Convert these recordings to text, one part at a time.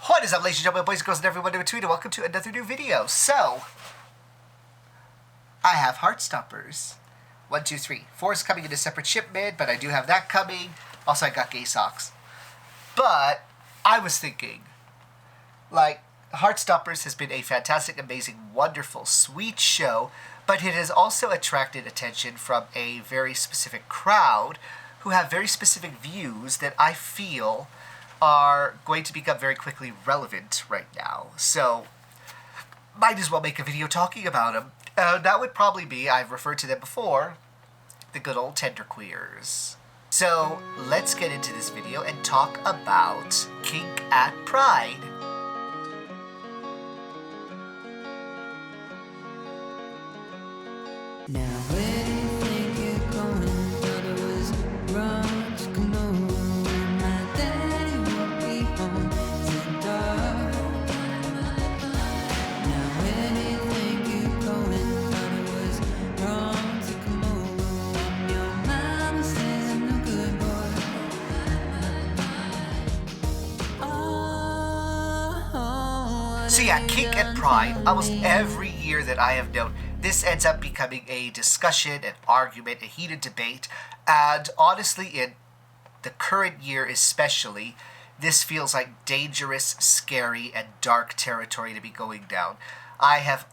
What is up, ladies and gentlemen, boys and girls, and everyone in between, and welcome to another new video. So, I have Heartstoppers. 1, 2, 3. 4 is coming in a separate shipment, but I do have that coming. Also, I got gay socks. But, I was thinking, like, Heartstoppers has been a fantastic, amazing, wonderful, sweet show, but it has also attracted attention from a very specific crowd who have very specific views that I feel are going to become very quickly relevant right now. So, might as well make a video talking about them. That would probably be, I've referred to them before, the good old tenderqueers. So, let's get into this video and talk about Kink at Pride. Now where do you think you're going? Thought it was wrong to come home. My daddy won't be home. It's in dark. Now where do you think you're going? Thought it was wrong to come home. Your mama says I'm no good boy. So yeah, Kink at Pride, almost every year that I have known, this ends up becoming a discussion, an argument, a heated debate, and honestly, in the current year especially, this feels like dangerous, scary, and dark territory to be going down. I have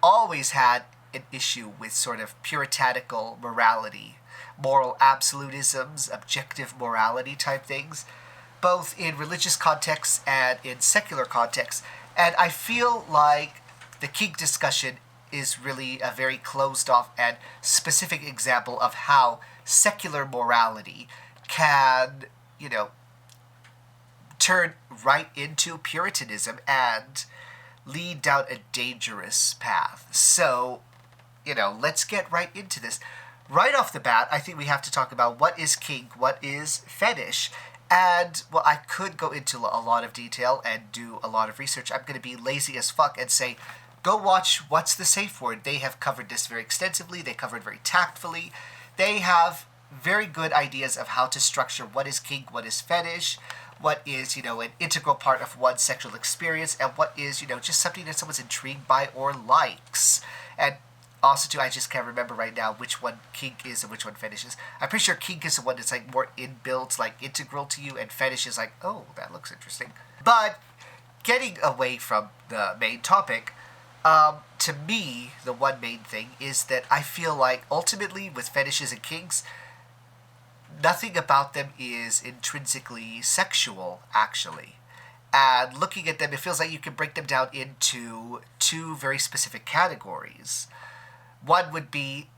always had an issue with sort of puritanical morality, moral absolutisms, objective morality type things, both in religious contexts and in secular contexts, and I feel like the Kink discussion is really a very closed off and specific example of how secular morality can, turn right into Puritanism and lead down a dangerous path. So, let's get right into this. Right off the bat, I think we have to talk about what is kink, what is fetish. And, well, I could go into a lot of detail and do a lot of research. I'm going to be lazy as fuck and say, go watch What's the Safe Word. They have covered this very extensively. They covered very tactfully. They have very good ideas of how to structure what is kink, what is fetish, what is, an integral part of one's sexual experience, and what is, just something that someone's intrigued by or likes. And also, too, I just can't remember right now which one kink is and which one fetish is. I'm pretty sure kink is the one that's, more inbuilt, integral to you, and fetish is oh, that looks interesting. But getting away from the main topic, to me, the one main thing is that I feel like ultimately with fetishes and kinks, nothing about them is intrinsically sexual, actually. And looking at them, it feels like you can break them down into two very specific categories. One would be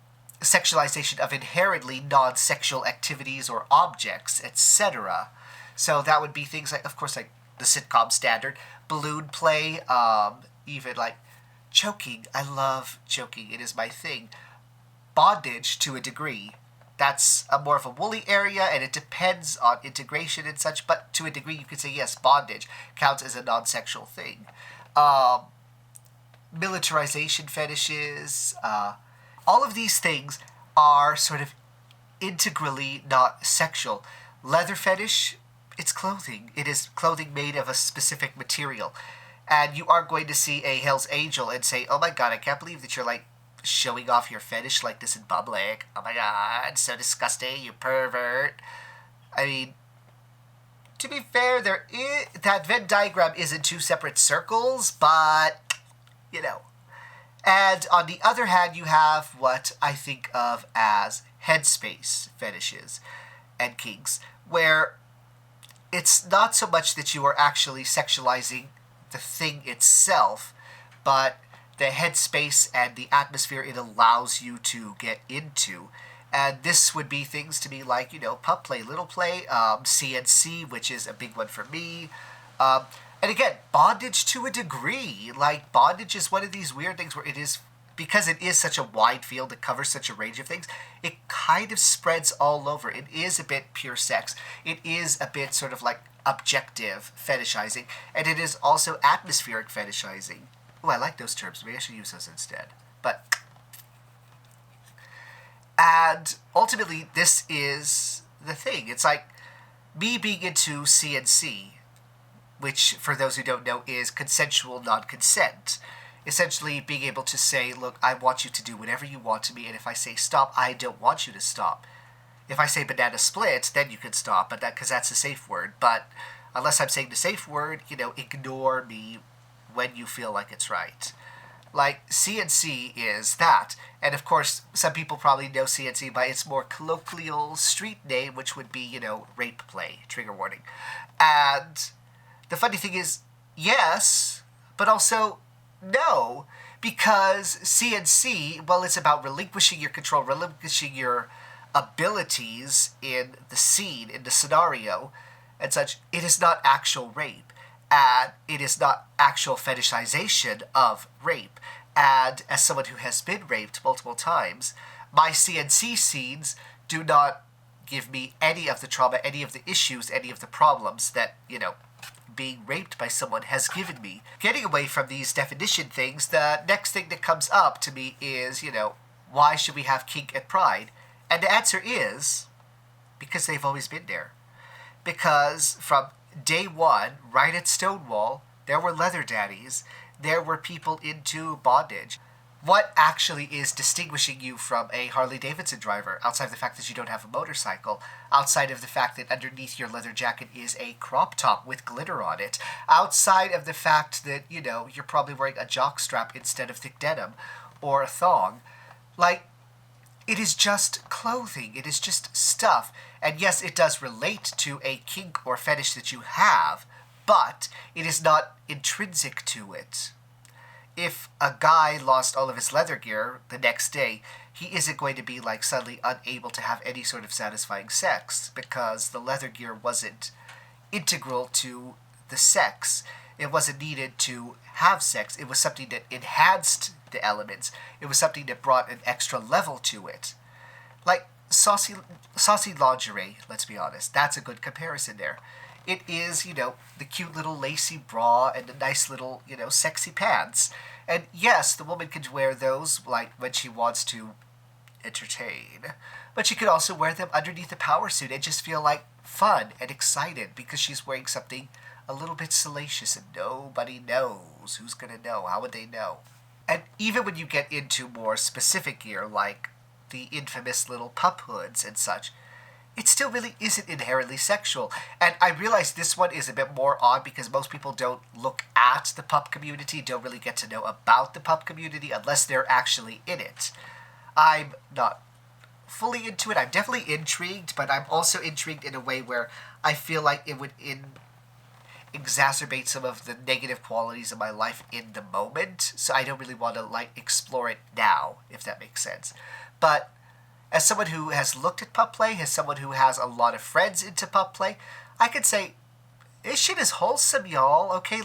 sexualization of inherently non-sexual activities or objects, etc. So that would be things like, of course, like the sitcom standard, balloon play, even choking. I love choking. It is my thing. Bondage to a degree. That's more of a woolly area, and it depends on integration and such, but to a degree you could say, yes, bondage counts as a non-sexual thing. Militarization fetishes, all of these things are sort of integrally not sexual. Leather fetish, it's clothing. It is clothing made of a specific material. And you are going to see a Hell's Angel and say, oh my god, I can't believe that you're showing off your fetish like this in public. Oh my god, so disgusting, you pervert. I mean, to be fair, that Venn diagram is in two separate circles, but, And on the other hand, you have what I think of as headspace fetishes and kinks, where it's not so much that you are actually sexualizing the thing itself, but the headspace and the atmosphere it allows you to get into. And this would be things to me like, pup play, little play, CNC, which is a big one for me. And again, bondage to a degree. Bondage is one of these weird things where it is, because it is such a wide field, it covers such a range of things, it kind of spreads all over. It is a bit pure sex. It is a bit sort of objective fetishizing, and it is also atmospheric fetishizing. Oh, I like those terms. Maybe I should use those instead. And ultimately, this is the thing. It's like me being into CNC which, for those who don't know, is consensual non-consent. Essentially being able to say, look, I want you to do whatever you want to me, and if I say stop, I don't want you to stop. If I say banana split, then you can stop, but because that's a safe word. But unless I'm saying the safe word, ignore me when you feel like it's right. Like, CNC is that. And of course, some people probably know CNC by its more colloquial street name, which would be, rape play, trigger warning. And the funny thing is, yes, but also no, because CNC, well, it's about relinquishing your control, relinquishing your abilities in the scene, in the scenario, and such. It is not actual rape, and it is not actual fetishization of rape. And as someone who has been raped multiple times, my CNC scenes do not give me any of the trauma, any of the issues, any of the problems that, being raped by someone has given me. Getting away from these definition things, the next thing that comes up to me is, why should we have kink and pride? And the answer is, because they've always been there. Because from day one, right at Stonewall, there were leather daddies, there were people into bondage. What actually is distinguishing you from a Harley-Davidson driver, outside of the fact that you don't have a motorcycle, outside of the fact that underneath your leather jacket is a crop top with glitter on it, outside of the fact that, you're probably wearing a jockstrap instead of thick denim, or a thong, it is just clothing, it is just stuff. And yes, it does relate to a kink or fetish that you have, but it is not intrinsic to it. If a guy lost all of his leather gear the next day, he isn't going to be suddenly unable to have any sort of satisfying sex because the leather gear wasn't integral to the sex. It wasn't needed to have sex. It was something that enhanced the elements. It was something that brought an extra level to it. Like saucy lingerie, let's be honest. That's a good comparison there. It is, the cute little lacy bra and the nice little, sexy pants. And yes, the woman can wear those, when she wants to entertain. But she could also wear them underneath a power suit and just feel fun and excited because she's wearing something a little bit salacious and nobody knows. Who's gonna know? How would they know? And even when you get into more specific gear, like the infamous little pup hoods and such, it still really isn't inherently sexual. And I realize this one is a bit more odd because most people don't look at the pup community, don't really get to know about the pup community unless they're actually in it. I'm not fully into it. I'm definitely intrigued, but I'm also intrigued in a way where I feel like it would exacerbate some of the negative qualities of my life in the moment. So I don't really want to explore it now, if that makes sense. But as someone who has looked at pup play, as someone who has a lot of friends into pup play, I could say, this shit is wholesome, y'all, okay?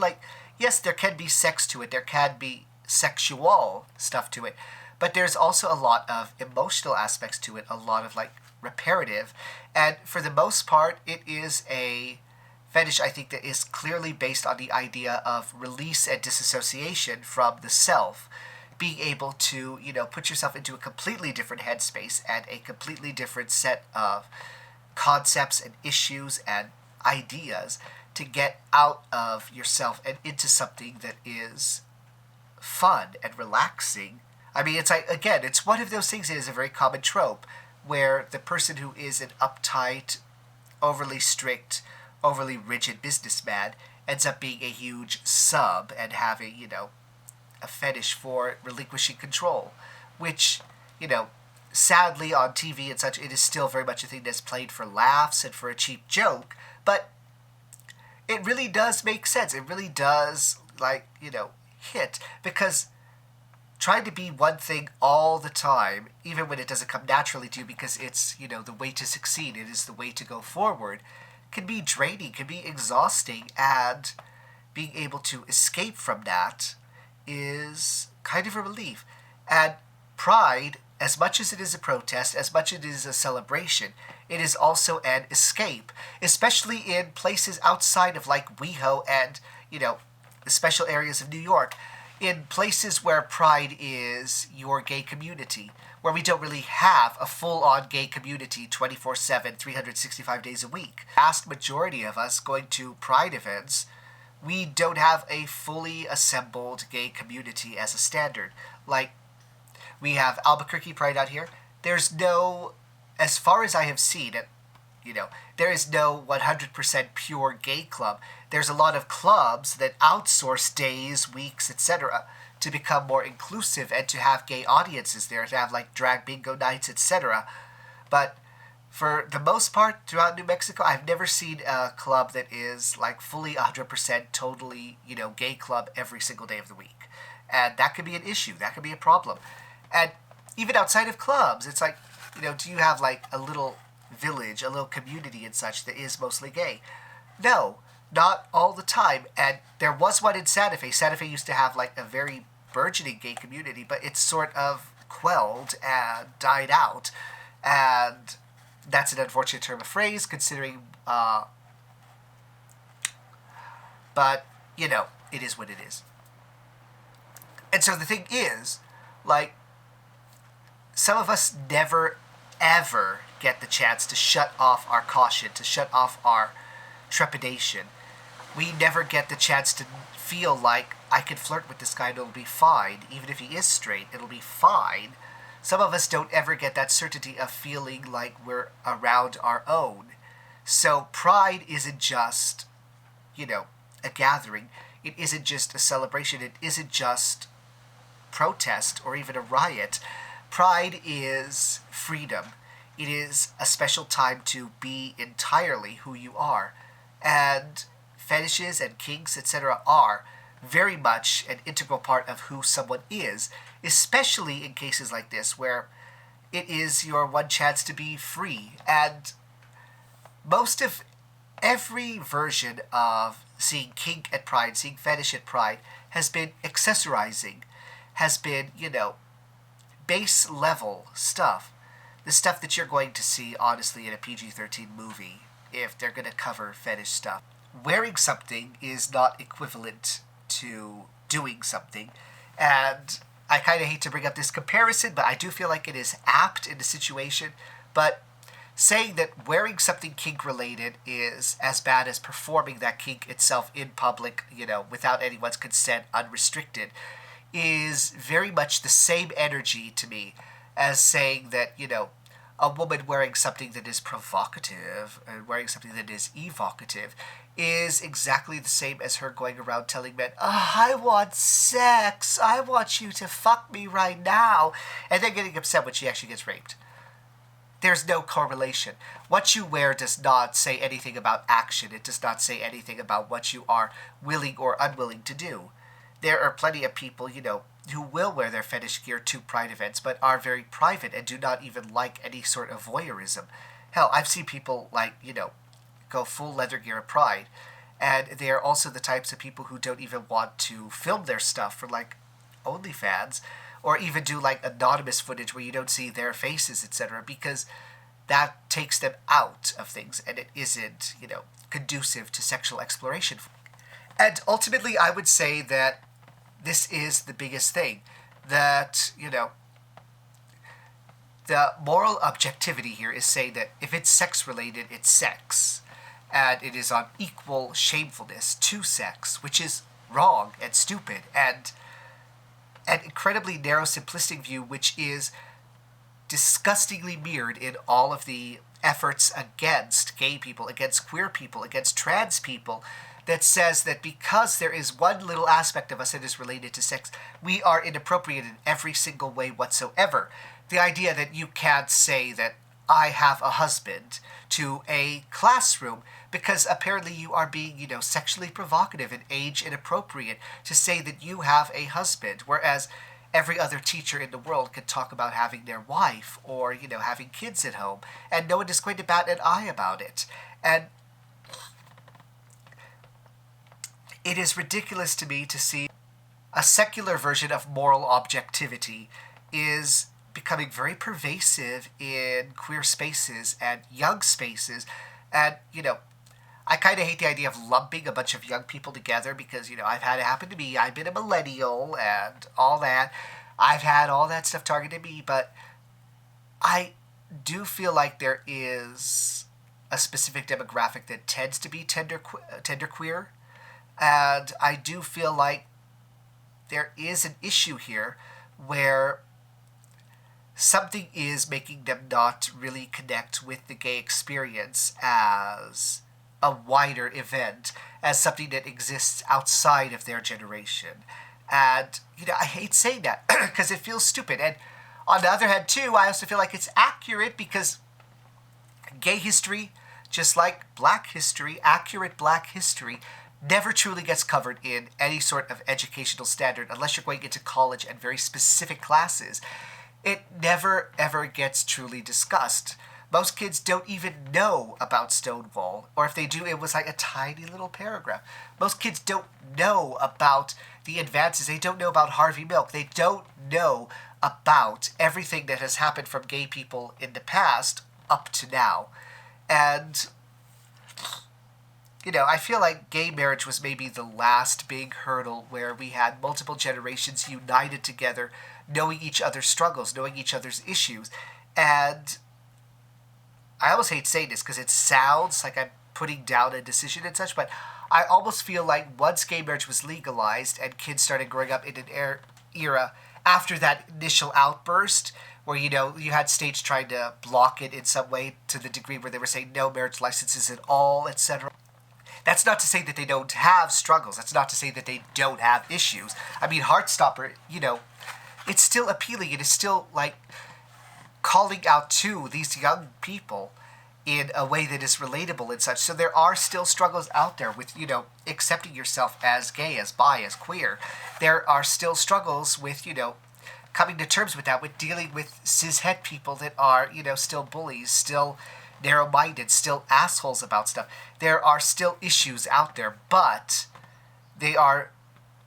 Yes, there can be sex to it, there can be sexual stuff to it, but there's also a lot of emotional aspects to it, a lot of, reparative, and for the most part, it is a fetish, I think, that is clearly based on the idea of release and disassociation from the self, being able to, put yourself into a completely different headspace and a completely different set of concepts and issues and ideas to get out of yourself and into something that is fun and relaxing. I mean, it's again, it's one of those things that is a very common trope where the person who is an uptight, overly strict, overly rigid businessman ends up being a huge sub and having, a fetish for relinquishing control, which, sadly on TV and such, it is still very much a thing that's played for laughs and for a cheap joke, but it really does make sense. It really does, hit, because trying to be one thing all the time, even when it doesn't come naturally to you because it's, the way to succeed, it is the way to go forward, can be draining, can be exhausting, and being able to escape from that is kind of a relief. And pride, as much as it is a protest, as much as it is a celebration, it is also an escape, especially in places outside of WeHo and, the special areas of New York, in places where pride is your gay community, where we don't really have a full-on gay community 24/7, 365 days a week. The vast majority of us going to pride events, we don't have a fully assembled gay community as a standard. Like, we have Albuquerque Pride out here. There's no, as far as I have seen it, there is no 100% pure gay club. There's a lot of clubs that outsource days, weeks, etc. to become more inclusive and to have gay audiences there, to have like drag bingo nights, etc. But for the most part, throughout New Mexico, I've never seen a club that is like fully 100% totally, gay club every single day of the week. And that could be an issue. That could be a problem. And even outside of clubs, it's like, do you have like a little village, a little community and such that is mostly gay? No, not all the time. And there was one in Santa Fe. Santa Fe used to have like a very burgeoning gay community, but it's sort of quelled and died out. And that's an unfortunate term of phrase, considering, but, it is what it is. And so the thing is, like, some of us never, ever get the chance to shut off our caution, to shut off our trepidation. We never get the chance to feel like I can flirt with this guy and it'll be fine. Even if he is straight, it'll be fine. Some of us don't ever get that certainty of feeling like we're around our own. So pride isn't just, a gathering. It isn't just a celebration. It isn't just protest or even a riot. Pride is freedom. It is a special time to be entirely who you are. And fetishes and kinks, etc. are very much an integral part of who someone is, especially in cases like this where it is your one chance to be free. And most of every version of seeing kink at Pride, seeing fetish at Pride, has been accessorizing, has been, base level stuff. The stuff that you're going to see, honestly, in a PG-13 movie, if they're going to cover fetish stuff. Wearing something is not equivalent to doing something. And I kind of hate to bring up this comparison, but I do feel like it is apt in the situation. But saying that wearing something kink-related is as bad as performing that kink itself in public, without anyone's consent, unrestricted, is very much the same energy to me as saying that, a woman wearing something that is provocative and wearing something that is evocative is exactly the same as her going around telling men, I want sex, I want you to fuck me right now, and then getting upset when she actually gets raped. There's no correlation. What you wear does not say anything about action. It does not say anything about what you are willing or unwilling to do. There are plenty of people, who will wear their fetish gear to Pride events, but are very private and do not even like any sort of voyeurism. Hell, I've seen people, go full leather gear at Pride, and they are also the types of people who don't even want to film their stuff for, OnlyFans, or even do, anonymous footage where you don't see their faces, etc., because that takes them out of things, and it isn't, conducive to sexual exploration. And ultimately, I would say that this is the biggest thing, that, the moral objectivity here is saying that if it's sex-related, it's sex. And it is on equal shamefulness to sex, which is wrong and stupid, and an incredibly narrow, simplistic view, which is disgustingly mirrored in all of the efforts against gay people, against queer people, against trans people, that says that because there is one little aspect of us that is related to sex, we are inappropriate in every single way whatsoever. The idea that you can't say that I have a husband to a classroom because apparently you are being, sexually provocative and age inappropriate to say that you have a husband, whereas every other teacher in the world could talk about having their wife or, having kids at home, and no one is going to bat an eye about it. And it is ridiculous to me to see a secular version of moral objectivity is becoming very pervasive in queer spaces and young spaces. And, I kind of hate the idea of lumping a bunch of young people together because, I've had it happen to me. I've been a millennial and all that. I've had all that stuff targeted me, but I do feel like there is a specific demographic that tends to be tender queer. And I do feel like there is an issue here where something is making them not really connect with the gay experience as a wider event, as something that exists outside of their generation. And, I hate saying that because it feels stupid. And on the other hand, too, I also feel like it's accurate because gay history, just like black history, accurate black history, never truly gets covered in any sort of educational standard unless you're going into college and very specific classes. It never ever gets truly discussed. Most kids don't even know about Stonewall, or if they do, it was like a tiny little paragraph. Most kids don't know about the advances. They don't know about Harvey Milk. They don't know about everything that has happened from gay people in the past up to now. And, I feel like gay marriage was maybe the last big hurdle where we had multiple generations united together, knowing each other's struggles, knowing each other's issues. And I almost hate saying this because it sounds like I'm putting down a decision and such, but I almost feel like once gay marriage was legalized and kids started growing up in an era after that initial outburst, where, you had states trying to block it in some way to the degree where they were saying no marriage licenses at all, etc. That's not to say that they don't have struggles. That's not to say that they don't have issues. I mean, Heartstopper, it's still appealing. It is still, like, calling out to these young people in a way that is relatable and such. So there are still struggles out there with, accepting yourself as gay, as bi, as queer. There are still struggles with, coming to terms with that, with dealing with cishet people that are, still bullies, still narrow-minded, still assholes about stuff. There are still issues out there, but they are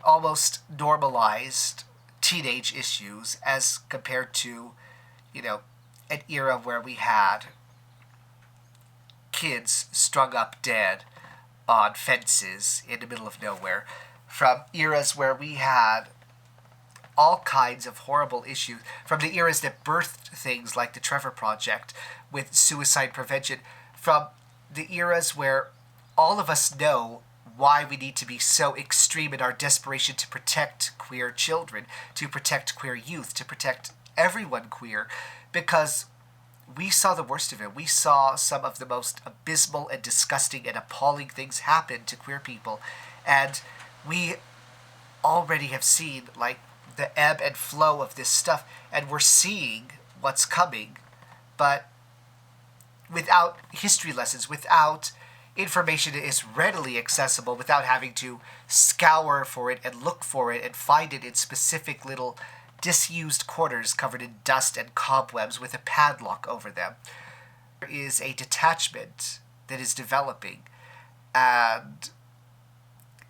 almost normalized teenage issues as compared to, an era where we had kids strung up dead on fences in the middle of nowhere, from eras where we had all kinds of horrible issues, from the eras that birthed things like the Trevor Project with suicide prevention, from the eras where all of us know why we need to be so extreme in our desperation to protect queer children, to protect queer youth, to protect everyone queer, because we saw the worst of it. We saw some of the most abysmal and disgusting and appalling things happen to queer people, and we already have seen, like, the ebb and flow of this stuff, and we're seeing what's coming, but without history lessons, without information that is readily accessible, without having to scour for it and look for it and find it in specific little disused corners covered in dust and cobwebs with a padlock over them. There is a detachment that is developing, and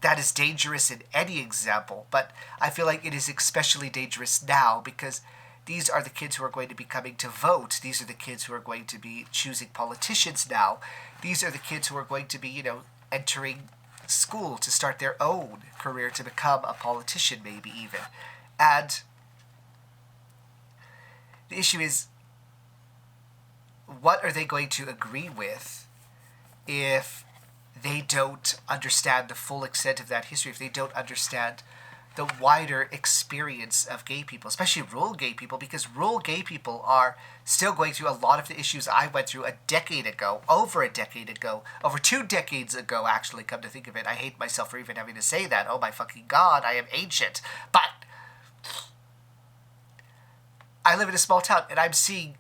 that is dangerous in any example, but I feel like it is especially dangerous now because these are the kids who are going to be coming to vote. These are the kids who are going to be choosing politicians now. These are the kids who are going to be, entering school to start their own career to become a politician, maybe even. And the issue is, what are they going to agree with if they don't understand the full extent of that history, if they don't understand the wider experience of gay people, especially rural gay people, because rural gay people are still going through a lot of the issues I went through a decade ago, over 2 decades ago, actually, come to think of it. I hate myself for even having to say that. Oh my fucking God, I am ancient. But I live in a small town, and I'm seeing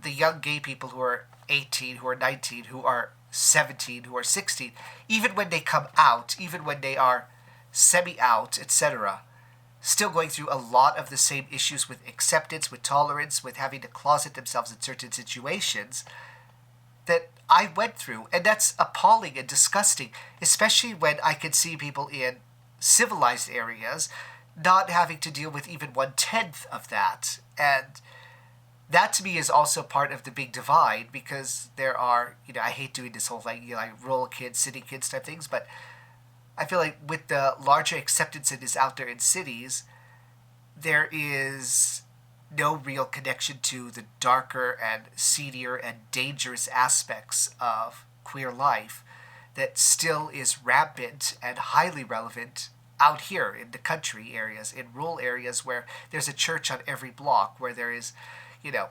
the young gay people who are 18, who are 19, who are 17, who are 16, even when they come out, even when they are semi-out, etc., still going through a lot of the same issues with acceptance, with tolerance, with having to closet themselves in certain situations that I went through. And that's appalling and disgusting, especially when I can see people in civilized areas not having to deal with even 1/10 of that. And that to me is also part of the big divide, because there are, I hate doing this whole thing, like rural kids, city kids type things, but I feel like with the larger acceptance that is out there in cities, there is no real connection to the darker and seedier and dangerous aspects of queer life that still is rampant and highly relevant out here in the country areas, in rural areas where there's a church on every block, where there is, you know,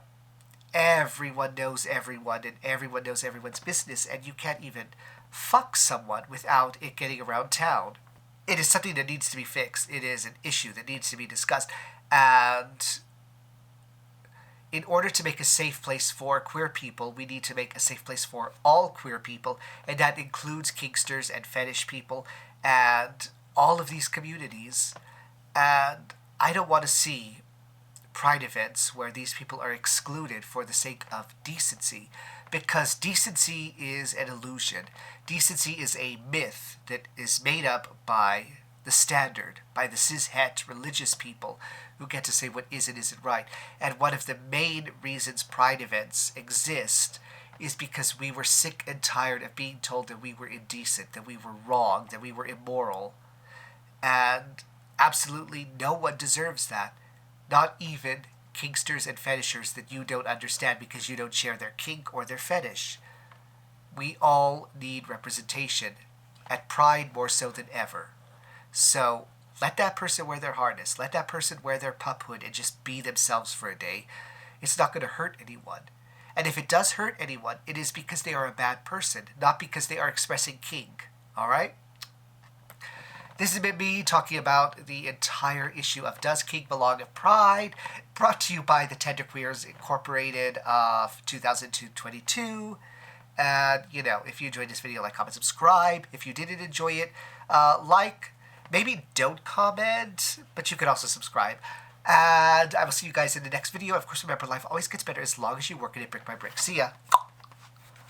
everyone knows everyone and everyone knows everyone's business, and you can't even fuck someone without it getting around town. It is something that needs to be fixed. It is an issue that needs to be discussed. And in order to make a safe place for queer people, we need to make a safe place for all queer people, and that includes kinksters and fetish people and all of these communities. And I don't want to see pride events where these people are excluded for the sake of decency, because decency is an illusion. Decency is a myth that is made up by the standard, by the cis-het religious people who get to say what is and isn't right. And one of the main reasons pride events exist is because we were sick and tired of being told that we were indecent, that we were wrong, that we were immoral. And absolutely no one deserves that. Not even kinksters and fetishers that you don't understand because you don't share their kink or their fetish. We all need representation, at Pride more so than ever. So let that person wear their harness. Let that person wear their pup hood and just be themselves for a day. It's not going to hurt anyone. And if it does hurt anyone, it is because they are a bad person, not because they are expressing kink. All right? This has been me talking about the entire issue of Does Kink Belong at Pride? Brought to you by the Tender Queers Incorporated of 2022. And, you know, if you enjoyed this video, like, comment, subscribe. If you didn't enjoy it, like, maybe don't comment, but you can also subscribe. And I will see you guys in the next video. Of course, remember, life always gets better as long as you work at it brick by brick. See ya.